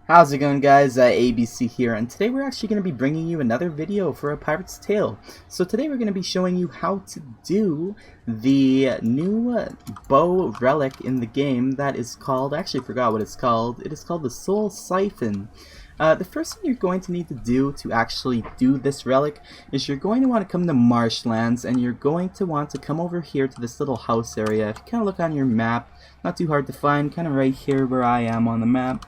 How's it going, guys? ABC here, and today we're actually going to be bringing you another video for A Pirate's Tale. So today we're going to be showing you how to do the new bow relic in the game that is called, I actually forgot what it's called. It is called the Soulsiphon. The first thing you're going to need to do to actually do this relic is you're going to want to come to Marshlands, and you're going to want to come over here to this little house area. If you kind of look on your map, not too hard to find, kind of right here where I am on the map.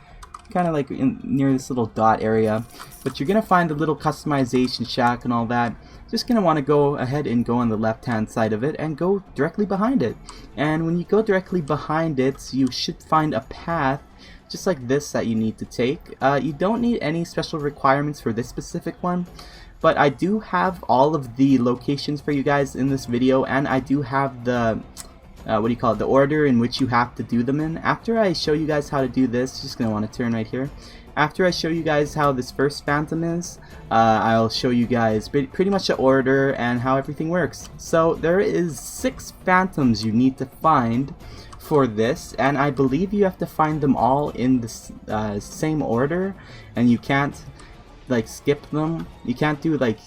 Kind of like near this little dot area, but you're gonna find the little customization shack and all that. Just gonna want to go ahead and go on the left hand side of it and go directly behind it. And when you go directly behind it, you should find a path just like this that you need to take. You don't need any special requirements for this specific one, but I do have all of the locations for you guys in this video, and I do have the the order in which you have to do them in. After I show you guys how to do this, just gonna want to turn right here. After I show you guys how this first phantom is, I'll show you guys pretty much the order and how everything works. So there is 6 phantoms you need to find for this, and I believe you have to find them all in the same order, and you can't like skip them. You can't do like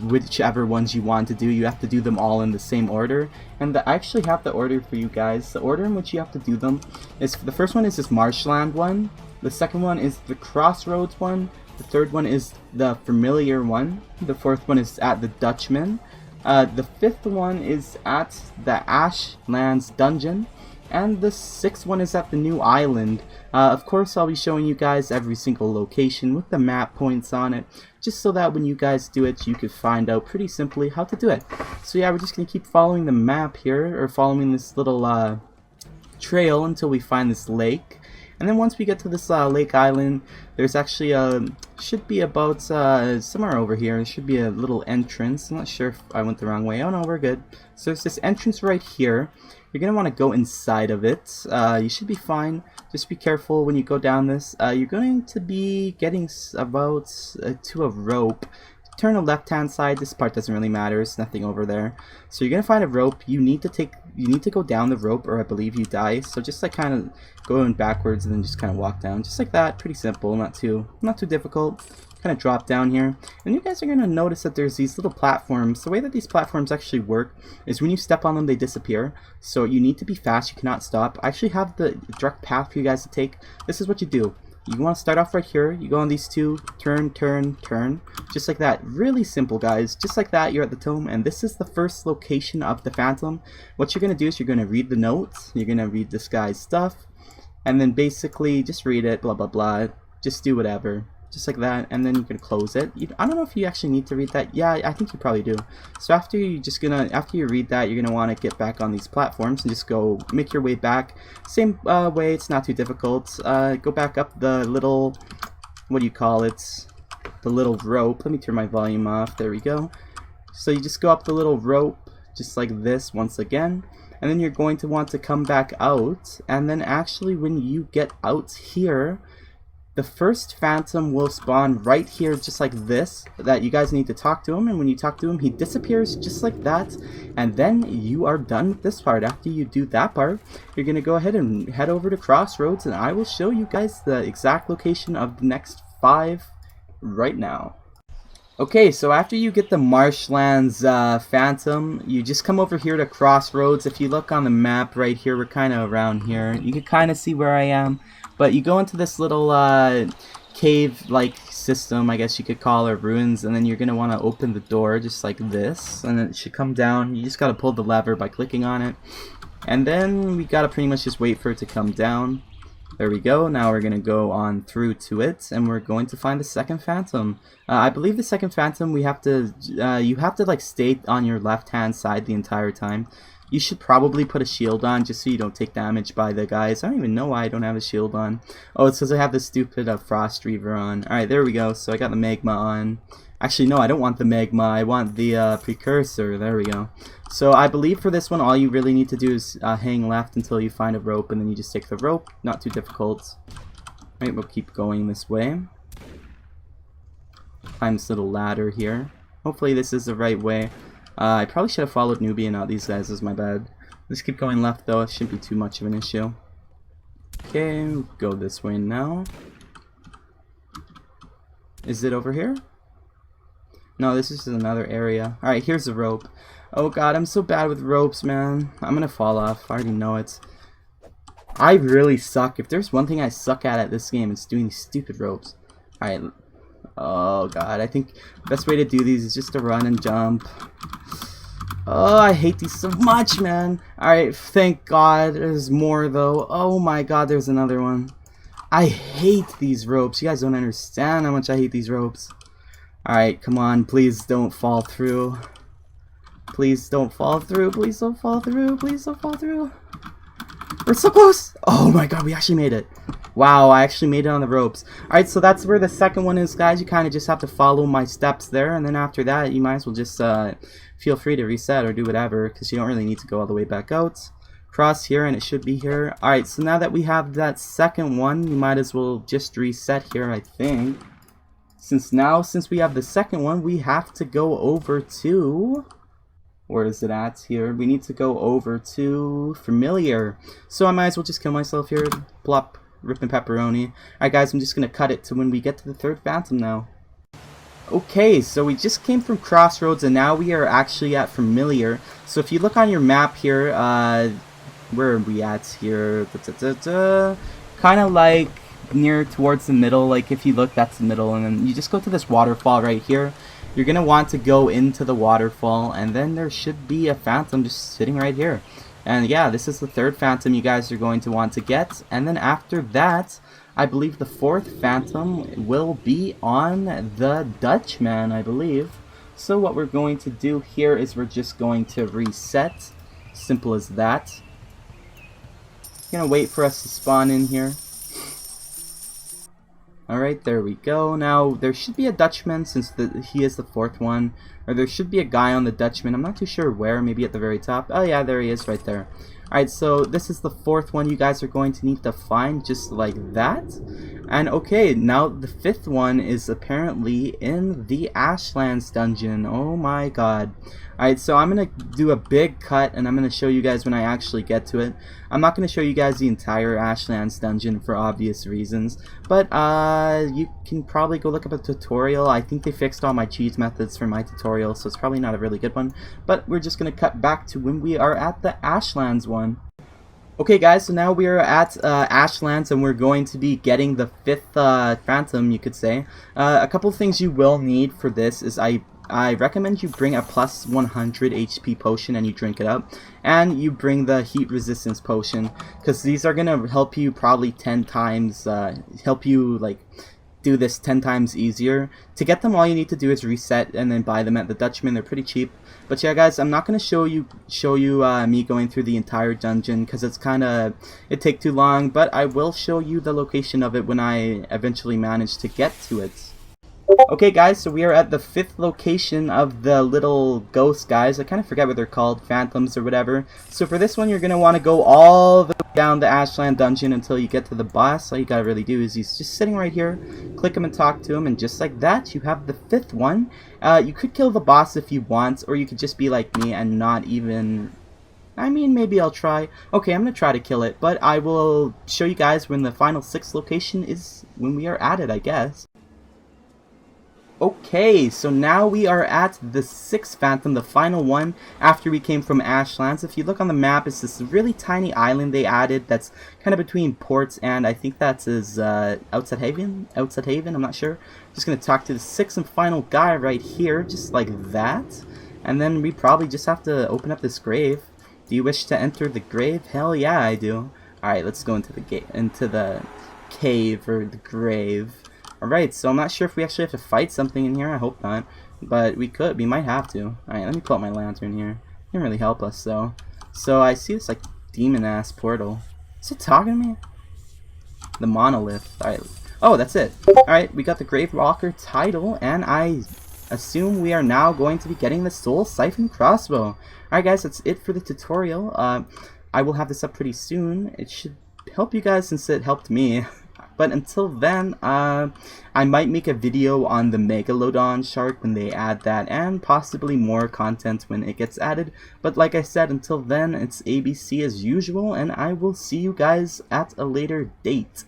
whichever ones you want to do. You have to do them all in the same order. And I actually have the order for you guys. The order in which you have to do them is, the first one is this Marshland one, the second one is the Crossroads one, the third one is the Familiar one, the fourth one is at the Dutchman, the fifth one is at the Ashlands dungeon, and the 6th one is at the new island. Of course, I'll be showing you guys every single location with the map points on it, just so that when you guys do it, you could find out pretty simply how to do it. So yeah, we're just going to keep following the map here, or following this little trail until we find this lake. And then once we get to this lake island, there's actually should be about somewhere over here. There should be a little entrance. I'm not sure if I went the wrong way. Oh no, we're good. So there's this entrance right here. You're going to want to go inside of it. You should be fine. Just be careful when you go down this. You're going to be getting about to a rope. Turn the left hand side. This part doesn't really matter. There's nothing over there. So you're going to find a rope. You need to go down the rope, or I believe you die. So just like kind of going backwards and then just kind of walk down. Just like that. Pretty simple. Not too difficult. Kind of drop down here, and you guys are going to notice that there's these little platforms. The way that these platforms actually work is when you step on them, they disappear. So you need to be fast. You cannot stop. I actually have the direct path for you guys to take. This is what you do. You want to start off right here. You go on these two, turn, turn, turn, just like that. Really simple, guys. Just like that, you're at the tomb, and this is the first location of the phantom. What you're going to do is you're going to read the notes. You're going to read this guy's stuff, and then basically just read it, blah blah blah. Just do whatever. Just like that, and then you can close it. I don't know if you actually need to read that. Yeah, I think you probably do. So after you read that, you're gonna want to get back on these platforms and just go make your way back. Same way, it's not too difficult. Go back up the little, what do you call it? The little rope. Let me turn my volume off. There we go. So you just go up the little rope, just like this once again. And then you're going to want to come back out. And then actually when you get out here, the first phantom will spawn right here, just like this, that you guys need to talk to him, and when you talk to him, he disappears just like that, and then you are done with this part. After you do that part, you're going to go ahead and head over to Crossroads, and I will show you guys the exact location of the next 5 right now. Okay, so after you get the Marshlands phantom, you just come over here to Crossroads. If you look on the map right here, we're kind of around here. You can kind of see where I am. But you go into this little cave-like system, I guess you could call it, ruins, and then you're going to want to open the door just like this, and it should come down. You just got to pull the lever by clicking on it. And then we got to pretty much just wait for it to come down. There we go. Now we're going to go on through to it, and we're going to find the second phantom. I believe the second phantom, you have to like stay on your left-hand side the entire time. You should probably put a shield on just so you don't take damage by the guys. I don't even know why I don't have a shield on. Oh, it's because I have this stupid Frost Reaver on. Alright, there we go. So I got the magma on. Actually, no, I don't want the magma. I want the precursor. There we go. So I believe for this one, all you really need to do is hang left until you find a rope, and then you just take the rope. Not too difficult. Alright, we'll keep going this way. Find this little ladder here. Hopefully this is the right way. I probably should have followed Newbie and not these guys. Is my bad. Let's keep going left though. It shouldn't be too much of an issue. Okay, go this way now. Is it over here? No, this is another area. Alright, here's the rope. Oh god, I'm so bad with ropes, man. I'm gonna fall off. I already know it. I really suck. If there's one thing I suck at this game, it's doing these stupid ropes. Alright. Oh god, I think the best way to do these is just to run and jump. Oh, I hate these so much, man. Alright, thank god there's more though. Oh my god, there's another one. I hate these ropes. You guys don't understand how much I hate these ropes. Alright, come on, please don't fall through. Please don't fall through. Please don't fall through. Please don't fall through. We're so close. Oh my god, we actually made it. Wow, I actually made it on the ropes. Alright, so that's where the second one is, guys. You kind of just have to follow my steps there, and then after that, you might as well just feel free to reset or do whatever, because you don't really need to go all the way back out. Cross here, and it should be here. Alright, so now that we have that second one, you might as well just reset here, I think. Since we have the second one, we have to go over to... Where is it at here? We need to go over to Familiar. So I might as well just kill myself here. Plop, ripping pepperoni. Alright guys, I'm just going to cut it to when we get to the third Phantom now. Okay, so we just came from Crossroads and now we are actually at Familiar. So if you look on your map here, where are we at here? Kind of like near towards the middle. Like if you look, that's the middle, and then you just go to this waterfall right here. You're gonna want to go into the waterfall, and then there should be a Phantom just sitting right here. And yeah, this is the third Phantom you guys are going to want to get, and then after that, I believe the fourth Phantom will be on the Dutchman, I believe. So what we're going to do here is we're just going to reset. Simple as that. Gonna wait for us to spawn in here. Alright, there we go. Now, there should be a Dutchman since he is the fourth one. Or there should be a guy on the Dutchman. I'm not too sure where. Maybe at the very top. Oh yeah, there he is right there. Alright, so this is the fourth one you guys are going to need to find just like that. And okay, now the fifth one is apparently in the Ashlands dungeon. Oh my god. Alright, so I'm going to do a big cut and I'm going to show you guys when I actually get to it. I'm not going to show you guys the entire Ashlands dungeon for obvious reasons, but you can probably go look up a tutorial. I think they fixed all my cheese methods for my tutorial, so it's probably not a really good one, but we're just going to cut back to when we are at the Ashlands one. Okay guys, so now we are at Ashlands and we're going to be getting the fifth Phantom, you could say. A couple of things you will need for this is I recommend you bring a plus 100 HP potion and you drink it up, and you bring the heat resistance potion, because these are going to help you probably 10 times, help you like do this 10 times easier. To get them, all you need to do is reset and then buy them at the Dutchman. They're pretty cheap. But yeah guys, I'm not going to show you me going through the entire dungeon because it'd take too long, but I will show you the location of it when I eventually manage to get to it. Okay guys, so we are at the fifth location of the little ghost guys. I kind of forget what they're called, phantoms or whatever. So for this one, you're going to want to go all the way down the Ashland dungeon until you get to the boss. All you got to really do is he's just sitting right here. Click him and talk to him, and just like that, you have the fifth one. You could kill the boss if you want, or you could just be like me and not even... I mean, maybe I'll try. Okay, I'm going to try to kill it, but I will show you guys when the final sixth location is, when we are at it, I guess. Okay, so now we are at the sixth Phantom, the final one after we came from Ashlands. If you look on the map, it's this really tiny island they added that's kind of between ports, and I think that's Outside Haven, I'm not sure. Just going to talk to the sixth and final guy right here, just like that. And then we probably just have to open up this grave. Do you wish to enter the grave? Hell yeah, I do. Alright, let's go into the cave or the grave. Alright, so I'm not sure if we actually have to fight something in here. I hope not. But we might have to. Alright, let me pull out my lantern here. It didn't really help us though. So I see this like demon-ass portal. Is it talking to me? The monolith. Alright. Oh, that's it. Alright, we got the Grave Walker title, and I assume we are now going to be getting the Soulsiphon crossbow. Alright guys, that's it for the tutorial. I will have this up pretty soon. It should help you guys since it helped me. But until then, I might make a video on the Megalodon shark when they add that, and possibly more content when it gets added. But like I said, until then, it's ABC as usual, and I will see you guys at a later date.